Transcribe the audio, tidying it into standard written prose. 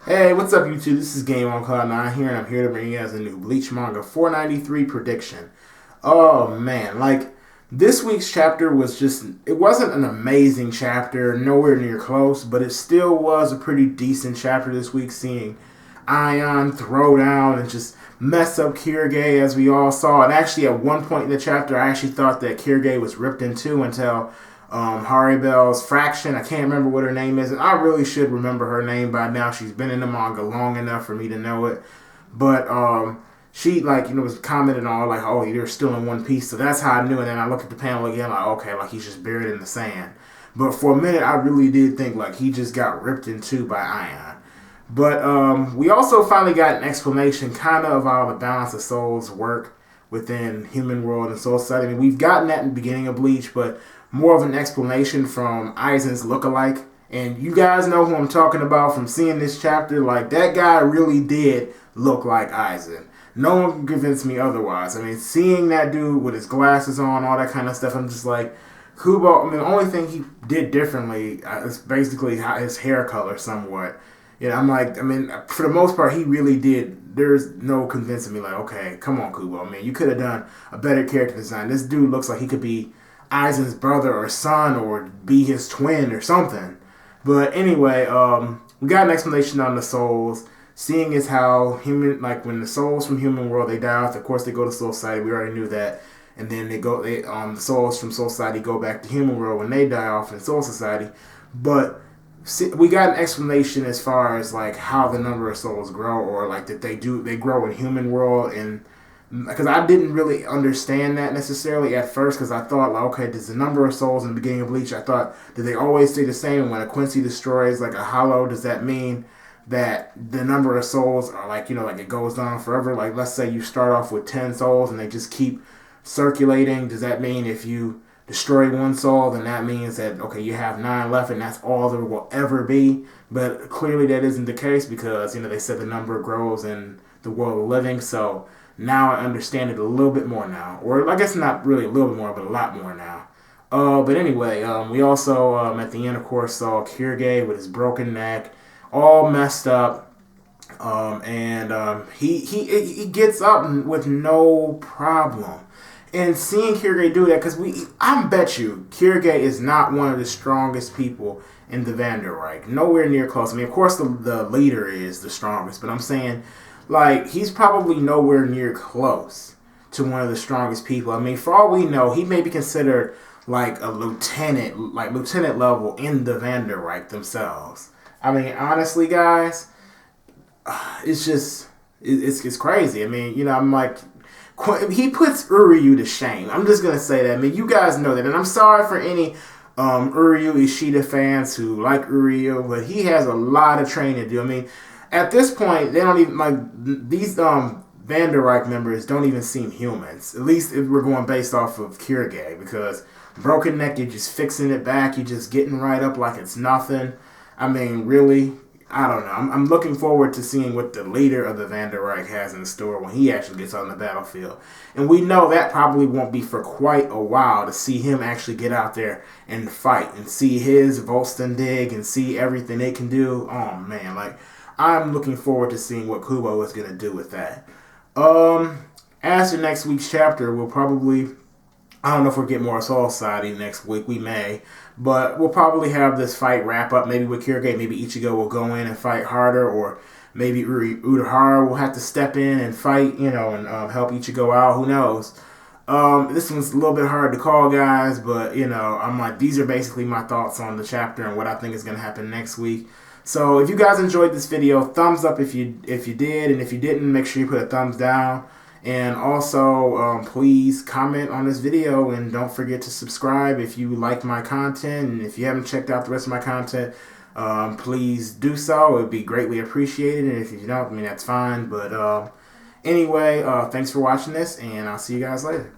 Hey, what's up, YouTube? This is Game on Cloud 9 here, and I'm here to bring you guys a new Bleach manga 493 prediction. Oh man, like this week's chapter was it wasn't an amazing chapter, nowhere near close, but it still was a pretty decent chapter this week, seeing Ion throw down and just mess up Kirige as we all saw. And actually, at one point in the chapter, I actually thought that Kirige was ripped in two until Haribel's fraction. I can't remember what her name is, and I really should remember her name by now. She's been in the manga long enough for me to know it. But she was commenting on like, oh, you're still in one piece. So that's how I knew. And then I look at the panel again, like, okay, like he's just buried in the sand. But for a minute, I really did think like he just got ripped in two by Ion. But we also finally got an explanation kind of how the balance of souls work within human world and soul society. I mean, we've gotten that in the beginning of Bleach, but more of an explanation from Aizen's lookalike. And you guys know who I'm talking about from seeing this chapter. Like, that guy really did look like Aizen. No one can convince me otherwise. I mean, seeing that dude with his glasses on, all that kind of stuff, I'm just like, Kubo, I mean, the only thing he did differently is basically his hair color somewhat. You know, I'm like, I mean, for the most part, he really did. There's no convincing me, like, okay, come on, Kubo. I mean, you could have done a better character design. This dude looks like he could be Aizen's brother or son or be his twin or something. But anyway, we got an explanation on the souls. Seeing is how human, like when the souls from human world, they die off, of course they go to Soul Society. We already knew that. And then the souls from Soul Society go back to human world when they die off in Soul Society. But we got an explanation as far as like how the number of souls grow, or like that they grow in human world. And because I didn't really understand that necessarily at first, because I thought, like, okay, does the number of souls in the beginning of Bleach, I thought, did they always stay the same? When a Quincy destroys like a hollow, does that mean that the number of souls are like, like it goes on forever? Like, let's say you start off with 10 souls and they just keep circulating. Does that mean if you destroy one soul, then that means that, okay, you have 9 left and that's all there will ever be? But clearly that isn't the case, because, they said the number grows in the world of living. So now I understand it a little bit more now. Or I guess not really a little bit more, but a lot more now. But anyway, we also, at the end, of course, saw Kirige with his broken neck, all messed up. He gets up with no problem. And seeing Kirige do that, because I bet you Kirige is not one of the strongest people in the Vanderreich. Nowhere near close. I mean, of course, the leader is the strongest, but I'm saying, like, he's probably nowhere near close to one of the strongest people. I mean, for all we know, he may be considered like a lieutenant level in the Vanderreich themselves. I mean, honestly, guys, it's just, it's crazy. I mean, I'm like, he puts Uryu to shame. I'm just going to say that. I mean, you guys know that. And I'm sorry for any Uryu Ishida fans who like Uryu, but he has a lot of training to do. I mean, at this point, they don't even, like, these Vanderreich members don't even seem humans. At least if we're going based off of Kirige, because broken neck, you're just fixing it back. You're just getting right up like it's nothing. I mean, really, I don't know. I'm looking forward to seeing what the leader of the Vanderreich has in store when he actually gets on the battlefield. And we know that probably won't be for quite a while to see him actually get out there and fight and see his Volstendig and see everything they can do. Oh, man, like, I'm looking forward to seeing what Kubo is going to do with that. As for next week's chapter, we'll probably, I don't know if we'll get more Soul Society next week. We may. But we'll probably have this fight wrap up, maybe with Kirige. Maybe Ichigo will go in and fight harder, or maybe Urahara will have to step in and fight, and help Ichigo out. Who knows? This one's a little bit hard to call, guys, but, I'm like, these are basically my thoughts on the chapter and what I think is going to happen next week. So if you guys enjoyed this video, thumbs up if you did, and if you didn't, make sure you put a thumbs down. And also, please comment on this video, and don't forget to subscribe if you like my content. And if you haven't checked out the rest of my content, please do so. It would be greatly appreciated. And if you don't, I mean, that's fine. But anyway, thanks for watching this, and I'll see you guys later.